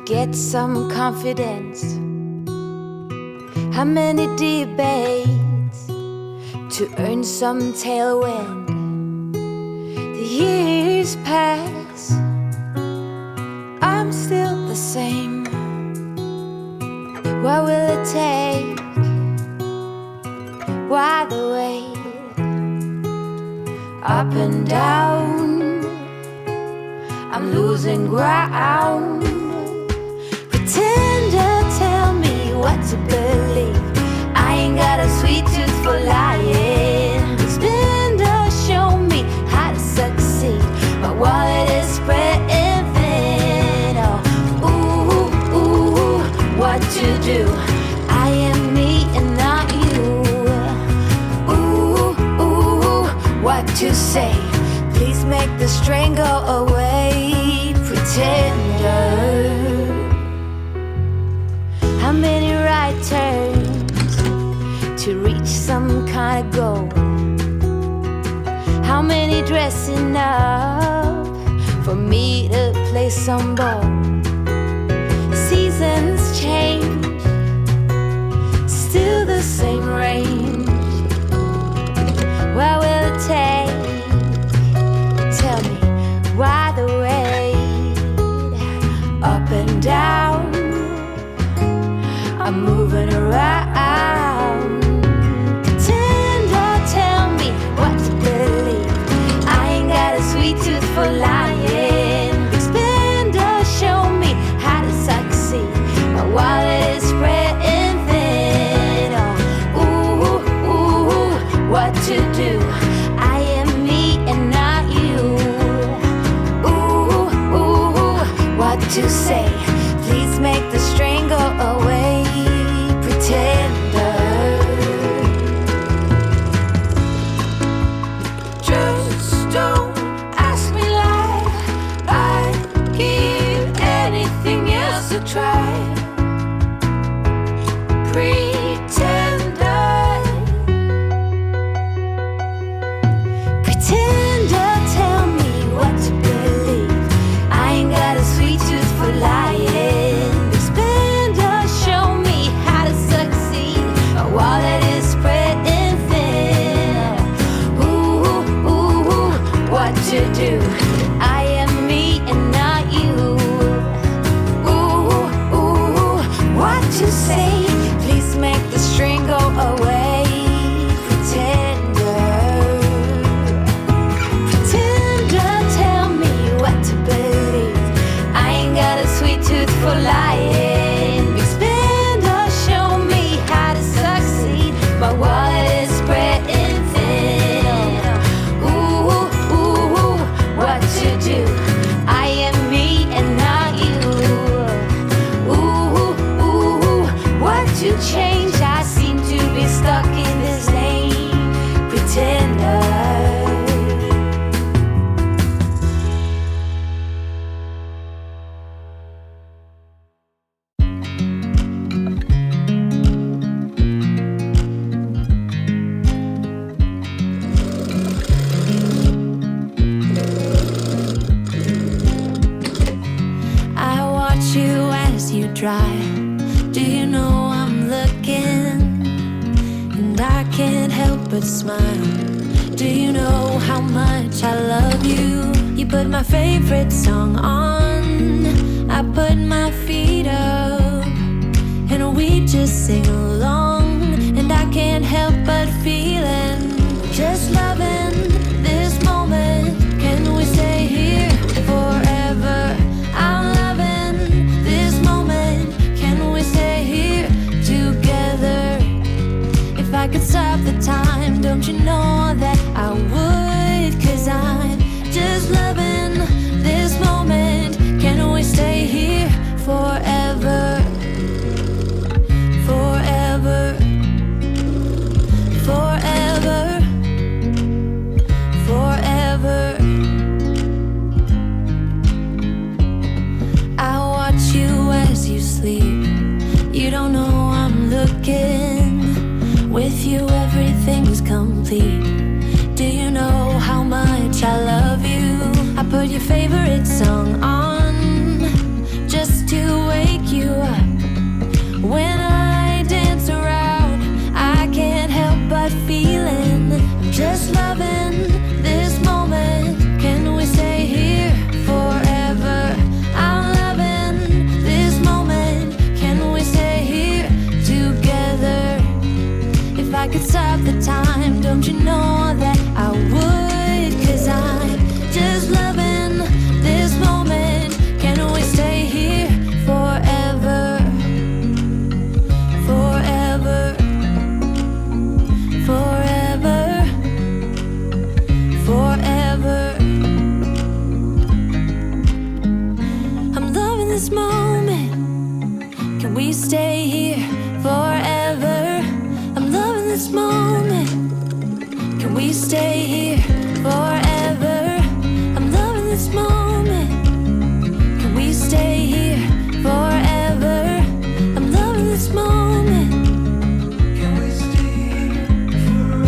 get some confidence? How many debates to earn some tailwind? The years pass, I'm still the same. What will it take? Why the wait? Up and down, I'm losing ground. Pretender, tell me what to believe. I ain't got a sweet tooth for lying. Spender, show me how to succeed. My wallet is spreading thin. Oh, ooh, ooh, what to do? I am me and not you. Ooh, ooh, what to say? Please make the strain go away. Pretender. How many right turns to reach some kind of goal? How many dressing up for me to play some ball? Seasons change, still the same range. What will it take? Tell me, why the wait? Up and down, I'm moving around. Pretender, tell me what to believe. I ain't got a sweet tooth for lying. Expender, show me how to succeed. My wallet is spreading thin. Oh, ooh, ooh, what to do? I am me and not you. Ooh, ooh, what to say? Please make the strain go away. Pretender. Just don't ask me like I'd give anything else a try. Pretender. Pretender, tell me what to believe. I ain't got a sweet tooth for lying. Expender, show me how to succeed. My wallet is spreading thin. Ooh, ooh, what to do? I am me and not you. Ooh, ooh, what to say? Please make the string go away. Pretender. Pretender, tell me what to believe. I ain't got a sweet tooth for lying. Expender, show me how to succeed. My wallet is spreading thin. Ooh, ooh, what to do? I am me and not you. Ooh, ooh, what to change? I seem to be stuck in this lane. Pretender. I watch you as you drive. Do you know I'm looking? And I can't help but smile. Do you know how much I love you? You put my favorite song on. I put my feet up, and we just sing along. And I can't help but feeling, just loving this moment. Can we stay here forever? I'm loving this moment. Can we stay here together? If I could stop the time, don't you know that I would? 'Cause I'm just loving this moment. Can we stay here forever? Forever. Forever. Forever. I watch you as you sleep. You don't know I'm looking. With you everything's complete. Do you know how much I love you? I put your favorite song on just to wait stop the time, don't you know that I would? 'Cause I'm just loving this moment. Can we stay here forever? Forever. Forever. Forever. I'm loving this moment. Can we stay here forever? I'm loving this moment. Can we stay here forever? I'm loving this moment. Can we stay here forever? I'm loving this moment. Can we stay here forever?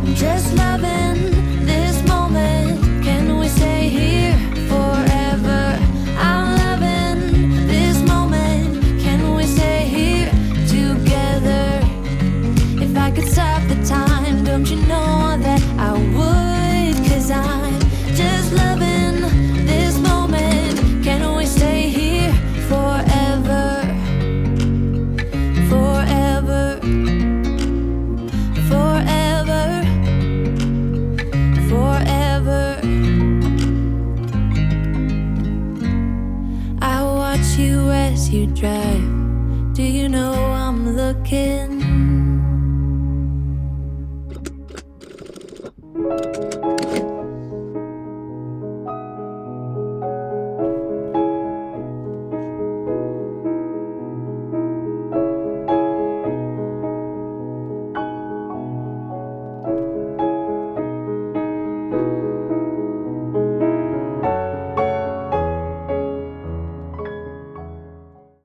I'm just loving this moment. Can we stay here forever? I'm loving this moment. Can we stay here together? If I could stop the time, don't you know that I would? 'Cause I'm just loving this moment. Can we stay here forever? Forever. Forever. Forever. I watch you as you drive. Do you know I'm looking?